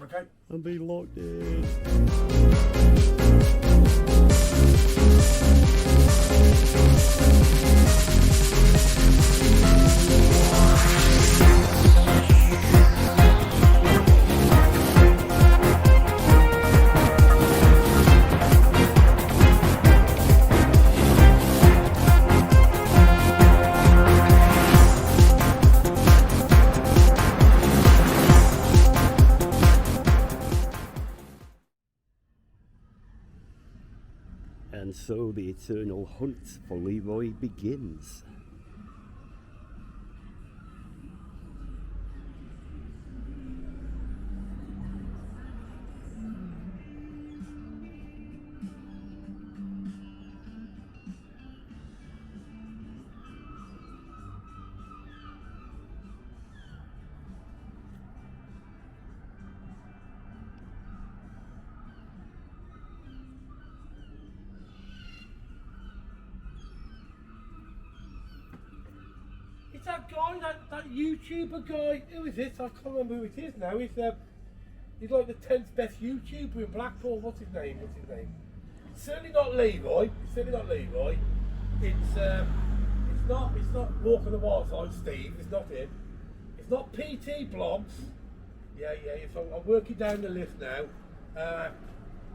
Okay. And be locked in. And so the eternal hunt for Leroy begins. It's that guy, that YouTuber guy. Who is it? I can't remember who it is now. He's like the 10th best YouTuber in Blackpool. What's his name? Certainly not Leroy. It's not Walk on the Wild Side Steve. It's not him. It's not PT Blogs. Yeah. So I'm working down the list now.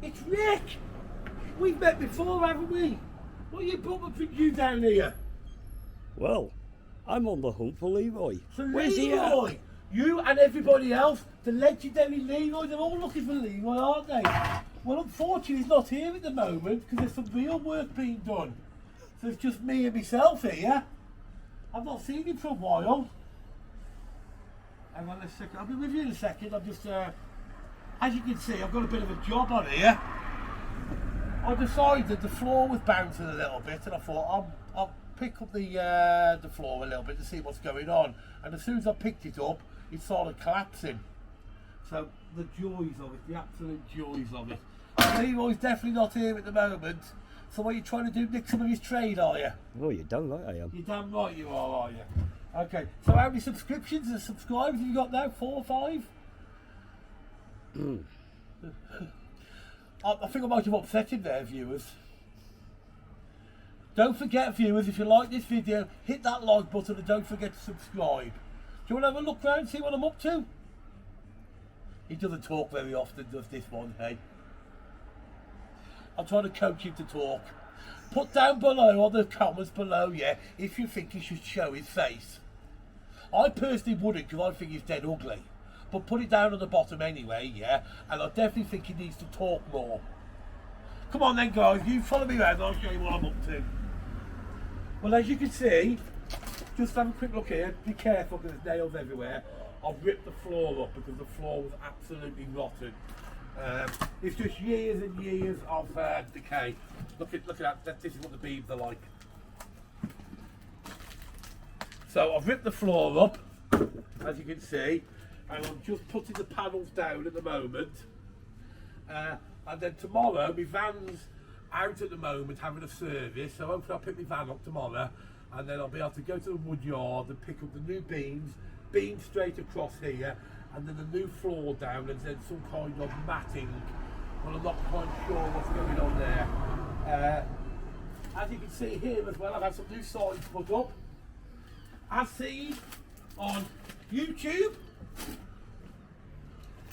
It's Rick. We've met before, haven't we? What you brought you down here? Well, I'm on the hunt for Leroy. For Where's Leroy? he at? You and everybody else, the legendary Leroy, they're all looking for Leroy, aren't they? Well, unfortunately, he's not here at the moment because there's some real work being done. So it's just me and myself here. I've not seen him for a while. Hang on a second. I'll be with you in a second. I'm just, as you can see, I've got a bit of a job on here. I decided the floor was bouncing a little bit, and I thought I'll pick up the floor a little bit to see what's going on. And as soon as I picked it up, it started collapsing. So the joys of it, the absolute joys of it. Leroy's definitely not here at the moment. So what are you trying to do, nick some of his trade, are you? Oh, you're damn right I am. You're damn right you are you? Okay, so how many subscriptions and subscribers have you got now? 4 or 5? I think I might have upset him there, viewers. Don't forget, viewers, if you like this video, hit that like button and don't forget to subscribe. Do you want to have a look round and see what I'm up to? He doesn't talk very often, does this one, hey? I'm trying to coach him to talk. Put down below on the comments below, yeah, if you think he should show his face. I personally wouldn't, because I think he's dead ugly. But put it down on the bottom anyway, yeah, and I definitely think he needs to talk more. Come on then, guys, you follow me around and I'll show you what I'm up to. Well, as you can see, just have a quick look here. Be careful because there's nails everywhere. I've ripped the floor up because the floor was absolutely rotten. It's just years and years of decay. Look at that. This is what the beams are like. So I've ripped the floor up, as you can see, and I'm just putting the panels down at the moment. And then tomorrow, my van's out at the moment having a service, so hopefully I'll pick my van up tomorrow, and then I'll be able to go to the wood yard and pick up the new beams straight across here, and then the new floor down, and then some kind of matting. Well, I'm not quite sure what's going on there. As you can see here as well, I've had some new signs put up, as seen on YouTube,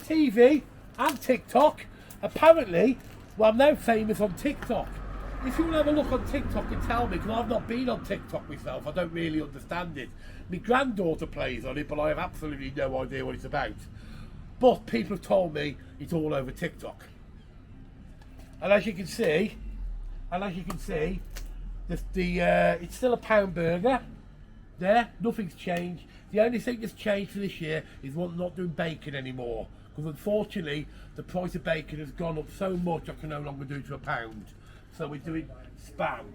TV and TikTok. Apparently, well, I'm now famous on TikTok. If you want to have a look on TikTok and tell me, because I've not been on TikTok myself, I don't really understand it. My granddaughter plays on it, but I have absolutely no idea what it's about. But people have told me it's all over TikTok. And as you can see, it's still a pound burger. There, nothing's changed. The only thing that's changed for this year is not doing bacon anymore. Because unfortunately, the price of bacon has gone up so much I can no longer do it to £1. So we're doing spam.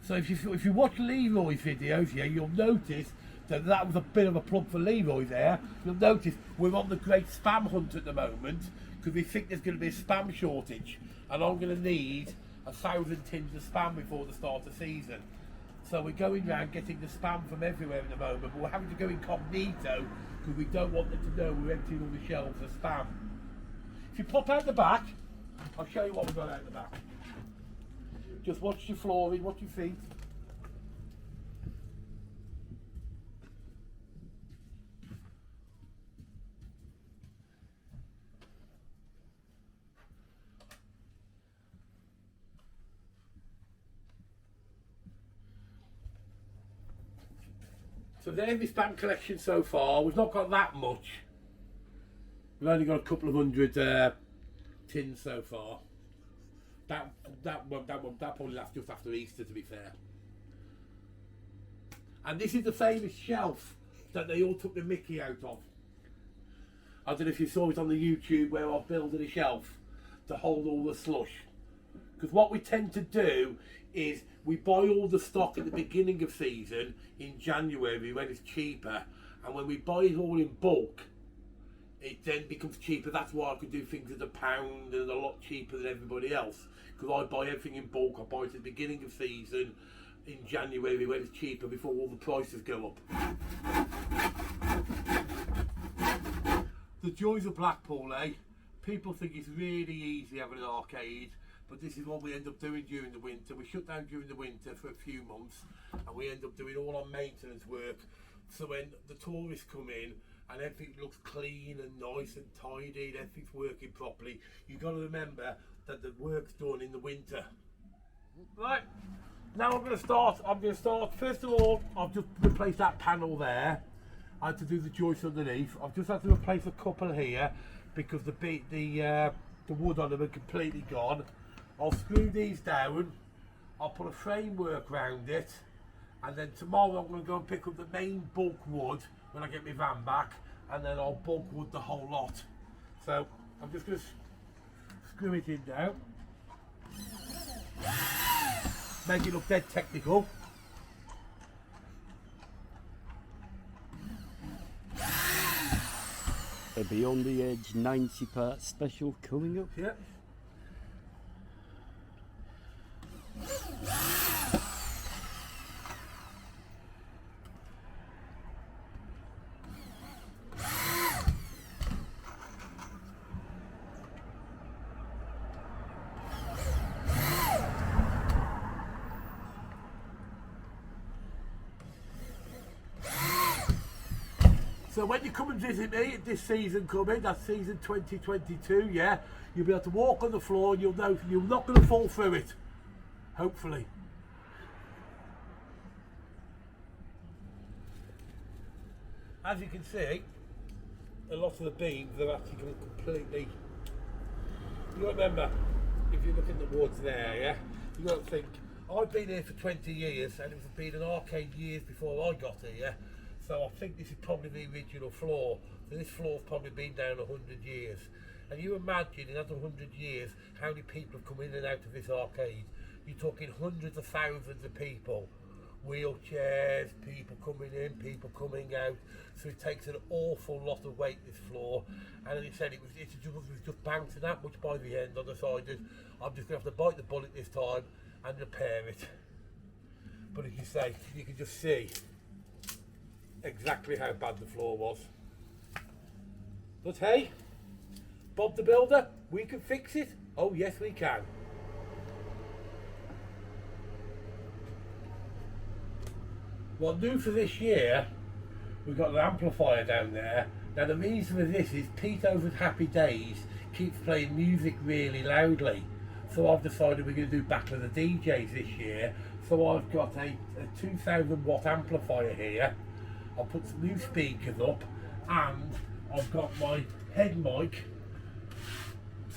So if you watch Leroy's videos, yeah, you'll notice that was a bit of a plug for Leroy there. You'll notice we're on the great spam hunt at the moment because we think there's going to be a spam shortage, and I'm going to need 1,000 tins of spam before the start of season. So we're going around getting the spam from everywhere at the moment, but we're having to go incognito because we don't want them to know we're emptying all the shelves of spam. If you pop out the back, I'll show you what we've got out the back. Just watch your flooring, watch your feet. So there's my spam collection so far. We've not got that much. We've only got a couple of hundred tins so far. That probably lasts just after Easter, to be fair. And this is the famous shelf that they all took the mickey out of. I don't know if you saw it on the YouTube where I've built a shelf to hold all the slush. Because what we tend to do is we buy all the stock at the beginning of season in January when it's cheaper, and when we buy it all in bulk, it then becomes cheaper. That's why I could do things at £1 and a lot cheaper than everybody else, because I buy everything in bulk. I buy it at the beginning of season in January when it's cheaper, before all the prices go up. The joys of Blackpool, eh? People think it's really easy having an arcade, but this is what we end up doing during the winter. We shut down during the winter for a few months, and we end up doing all our maintenance work. So when the tourists come in and everything looks clean and nice and tidy, and everything's working properly, you've got to remember that the work's done in the winter. Right, now I'm going to start. First of all, I've just replaced that panel there. I had to do the joists underneath. I've just had to replace a couple here because the wood on them are completely gone. I'll screw these down, I'll put a framework round it, and then tomorrow I'm going to go and pick up the main bulk wood when I get my van back, and then I'll bulk wood the whole lot. So I'm just going to screw it in now, make it look dead technical. A Beyond the Edge 90-part special coming up. Yeah. So when you come and visit me this season coming, that's season 2022, yeah, you'll be able to walk on the floor and you'll know you're not going to fall through it, hopefully. As you can see, a lot of the beams are actually completely, you got to remember, if you look in the woods there, yeah, you got to think, I've been here for 20 years and it's been an arcade years before I got here. So I think this is probably the original floor. So this floor's probably been down 100 years. And you imagine in another 100 years how many people have come in and out of this arcade. You're talking hundreds of thousands of people. Wheelchairs, people coming in, people coming out. So it takes an awful lot of weight, this floor. And as I said, it was just bouncing that much by the end. I decided I'm just going to have to bite the bullet this time and repair it. But as you say, you can just see exactly how bad the floor was. But hey, Bob the Builder, we can fix it. Oh yes, we can. Well, new for this year, we've got an amplifier down there. Now the reason for this is Pete over at Happy Days keeps playing music really loudly. So I've decided we're going to do Battle of the DJs this year. So I've got a 2000 watt amplifier here. I'll put some new speakers up, and I've got my head mic,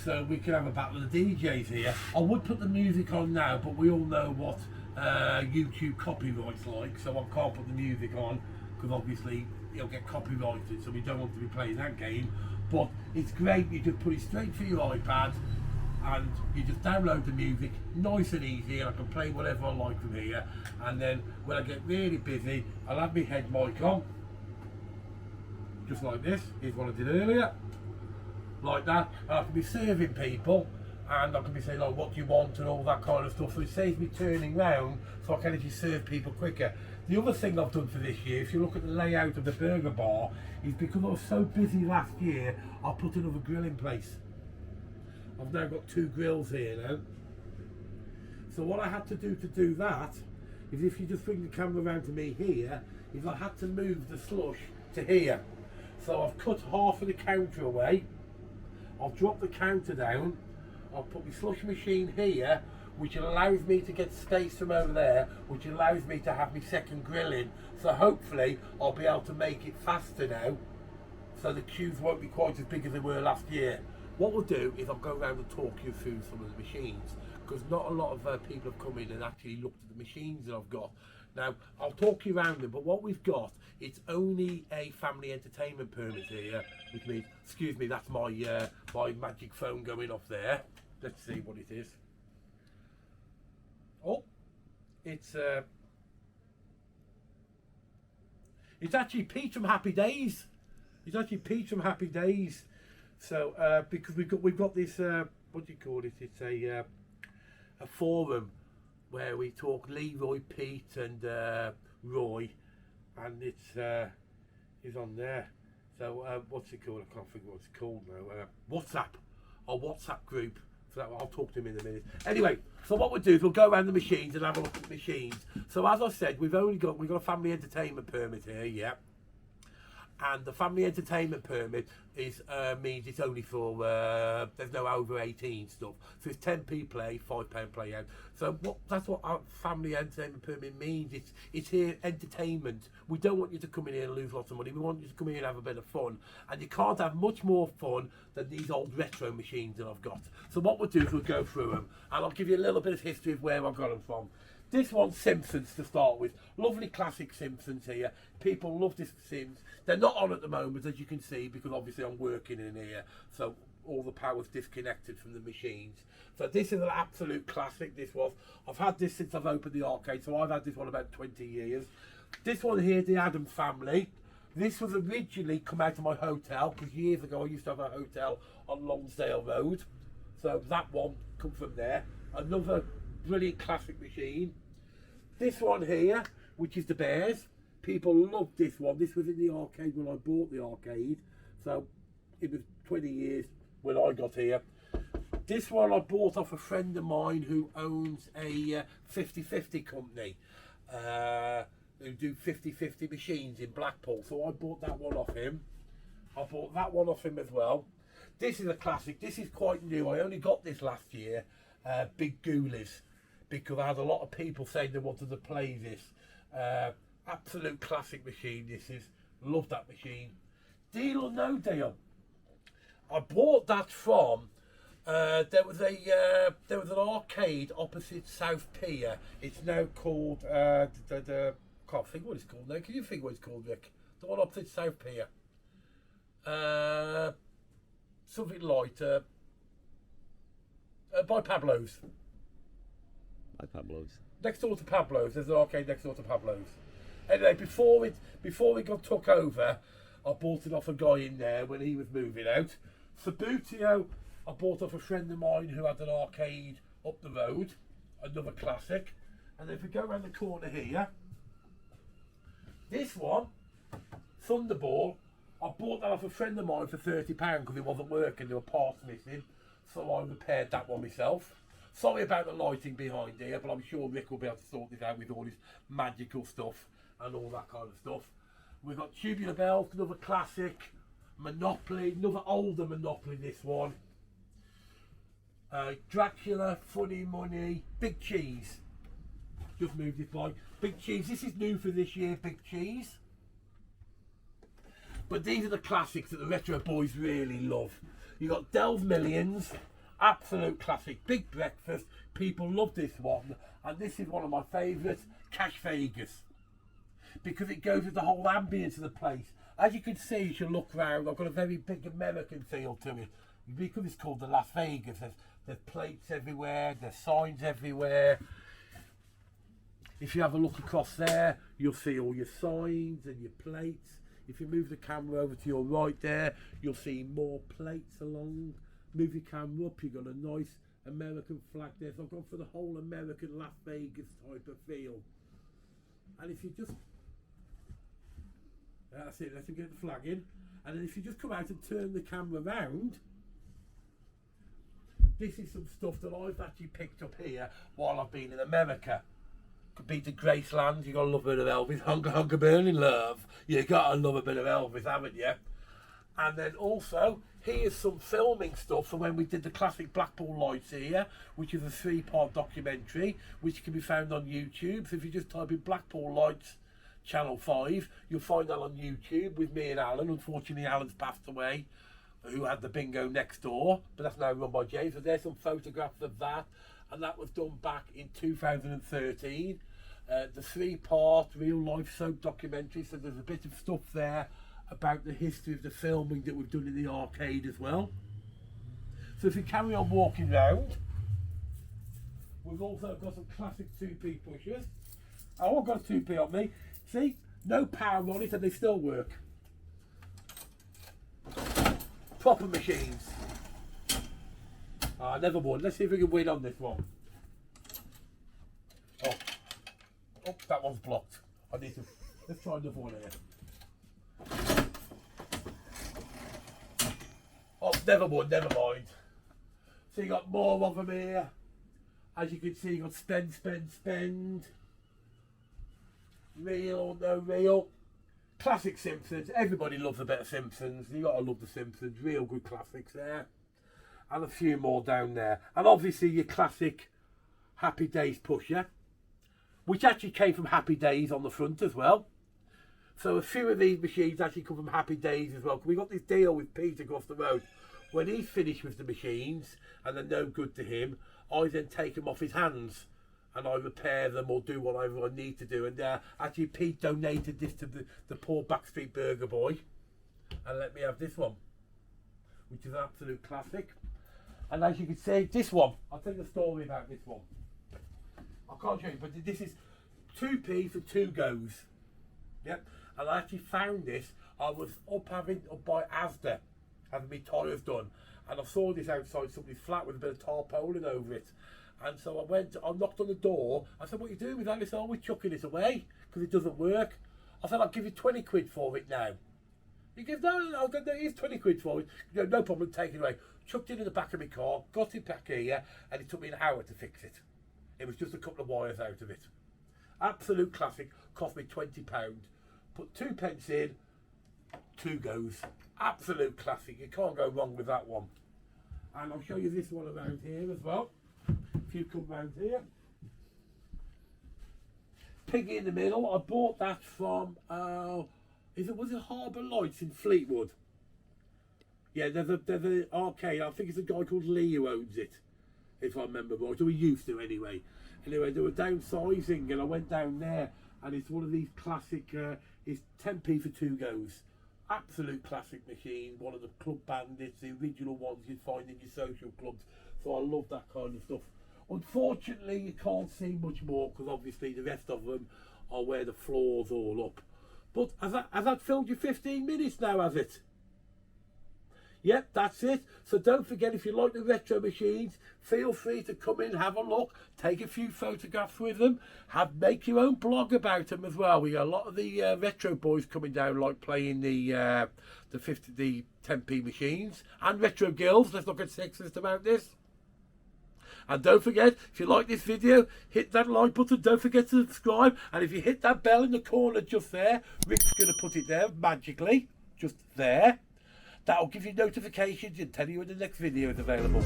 so we can have a battle of the DJs here. I would put the music on now, but we all know what YouTube copyright's like, so I can't put the music on, because obviously it'll get copyrighted, so we don't want to be playing that game. But it's great, you just put it straight through your iPad, and you just download the music, nice and easy, and I can play whatever I like from here. And then when I get really busy, I'll have my head mic on, just like this. Here's what I did earlier, like that, and I can be serving people, and I can be saying like what do you want and all that kind of stuff, so it saves me turning round so I can actually serve people quicker. The other thing I've done for this year, if you look at the layout of the burger bar, is because I was so busy last year, I put another grill in place. I've now got 2 grills here now. So what I had to do that is, if you just bring the camera around to me here, is I had to move the slush to here. So I've cut half of the counter away, I've dropped the counter down, I've put my slush machine here, which allows me to get space from over there, which allows me to have my second grill in. So hopefully I'll be able to make it faster now, so the queues won't be quite as big as they were last year. What we'll do is I'll go around and talk you through some of the machines, because not a lot of people have come in and actually looked at the machines that I've got. Now, I'll talk you around them, but what we've got, it's only a family entertainment permit here, which means, excuse me, that's my my magic phone going off there. Let's see what it is. Oh, it's actually Pete from Happy Days. It's actually Pete from Happy Days. So because we've got this what do you call it? It's a forum where we talk Leroy, Pete, and Roy, and it's on there. So what's it called? I can't think what it's called now. WhatsApp, our WhatsApp group. So I'll talk to him in a minute. Anyway, so what we'll do is we'll go around the machines and have a look at the machines. So as I said, we've got a family entertainment permit here, yeah. And the family entertainment permit is means it's only for there's no over 18 stuff. So it's 10p play, £5 play out. So that's what our family entertainment permit means. It's here entertainment. We don't want you to come in here and lose lots of money. We want you to come in and have a bit of fun. And you can't have much more fun than these old retro machines that I've got. So what we'll do is we'll go through them, and I'll give you a little bit of history of where I got them from. This one's Simpsons to start with. Lovely classic Simpsons here. People love this Sims. They're not on at the moment, as you can see, because obviously I'm working in here. So all the power's disconnected from the machines. So this is an absolute classic, this was. I've had this since I've opened the arcade, so I've had this one about 20 years. This one here, the Addams Family. This was originally come out of my hotel, because years ago I used to have a hotel on Lonsdale Road. So that one come from there. Another brilliant classic machine. This one here, which is the Bears. People love this one. This was in the arcade when I bought the arcade. So it was 20 years when I got here. This one I bought off a friend of mine who owns a 50/50 company. Who do 50/50 machines in Blackpool. So I bought that one off him. I bought that one off him as well. This is a classic. This is quite new. I only got this last year. Big Ghoulies, because I had a lot of people saying they wanted to play this. Absolute classic machine this is. Love that machine. Deal or No Deal. I bought that from there was an arcade opposite South Pier. It's now called can't think what it's called now. Can you think what it's called, Rick? The one opposite South Pier. Something like by Pablo's. By Pablo's. Next door to Pablo's, there's an arcade next door to Pablo's. Anyway, before it got took over, I bought it off a guy in there when he was moving out. Sabutio, I bought off a friend of mine who had an arcade up the road, another classic. And if we go around the corner here, this one, Thunderball, I bought that off a friend of mine for £30 because it wasn't working, there were parts missing. So I repaired that one myself. Sorry about the lighting behind here, but I'm sure Rick will be able to sort this out with all this magical stuff and all that kind of stuff. We've got Tubular Bells, another classic. Monopoly, another older Monopoly, this one. Dracula, Funny Money, Big Cheese. Just moved this by. Big Cheese, this is new for this year, Big Cheese. But these are the classics that the retro boys really love. You got Delve Millions, absolute classic. Big Breakfast, people love this one. And this is one of my favourites, Cash Vegas. Because it goes with the whole ambience of the place. As you can see, as you look round, I've got a very big American feel to it. Because it's called the Las Vegas, there's plates everywhere, there's signs everywhere. If you have a look across there, you'll see all your signs and your plates. If you move the camera over to your right there, you'll see more plates along. Move your camera up, you've got a nice American flag there. So I've gone for the whole American Las Vegas type of feel. And if you just, that's it, let him get the flag in. And then if you just come out and turn the camera round, this is some stuff that I've actually picked up here while I've been in America. Could be to Graceland, you got to love a bit of Elvis. Hunker, hunker, burning love. You got to love a bit of Elvis, haven't you? And then also, here's some filming stuff for when we did the classic Blackpool Lights here, which is a 3-part documentary, which can be found on YouTube. So if you just type in Blackpool Lights Channel 5, you'll find that on YouTube with me and Alan. Unfortunately, Alan's passed away, who had the bingo next door, but that's now run by James. So there's some photographs of that, and that was done back in 2013. The 3-part real-life soap documentary, so there's a bit of stuff there about the history of the filming that we've done in the arcade as well. So if you carry on walking round, we've also got some classic 2p pushers. Oh, I've got a 2p on me. See, no power on it and they still work. Proper machines. Never won. Let's see if we can win on this one. Oh, that one's blocked. I need to, let's try another one here. Oh, never mind. So you got more of them here. As you can see, you got spend. Real or no real. Classic Simpsons. Everybody loves a bit of Simpsons. You got to love the Simpsons. Real good classics there. And a few more down there. And obviously your classic Happy Days pusher, which actually came from Happy Days on the front as well. So a few of these machines actually come from Happy Days as well. We got this deal with Pete across the road. When he's finished with the machines and they're no good to him, I then take them off his hands and I repair them or do whatever I need to do. And actually Pete donated this to the poor Backstreet Burger boy and let me have this one, which is an absolute classic. And as you can see, this one, I'll tell you a story about this one. I can't show you, but this is 2p for 2 goes. Yep. And I actually found this. I was up by Asda, having my tyres done, and I saw this outside somebody's flat with a bit of tarpaulin over it. And so I knocked on the door. I said, "What are you doing with that?" He said, "Oh, we're chucking it away because it doesn't work." I said, "I'll give you 20 quid for it now." He goes, "No, I'll go, here's 20 quid for it." No problem, take it away. Chucked it in the back of my car, got it back here, and it took me an hour to fix it. It was just a couple of wires out of it. Absolute classic, cost me £20. Put 2 pence in, 2 goes. Absolute classic, you can't go wrong with that one. And I'll show you this one around here as well. If you come round here. Piggy in the middle, I bought that from, was it Harbour Lights in Fleetwood? Yeah, there's an arcade, I think it's a guy called Lee who owns it, if I remember right, or he used to anyway. Anyway, they were downsizing and I went down there and it's one of these classic, it's 10p for 2 goes. Absolute classic machine, one of the club bandits, the original ones you'd find in your social clubs. So I love that kind of stuff. Unfortunately, you can't see much more because obviously the rest of them are where the floor's all up. But has that filled your 15 minutes now, has it? Yep, that's it. So don't forget, if you like the retro machines, feel free to come in, have a look, take a few photographs with them, make your own blog about them as well. We got a lot of the retro boys coming down, like playing the 10p machines, and retro girls. Let's not get sexist about this. And don't forget, if you like this video, hit that like button. Don't forget to subscribe. And if you hit that bell in the corner just there, Rick's going to put it there magically, just there. That'll give you notifications and tell you when the next video is available.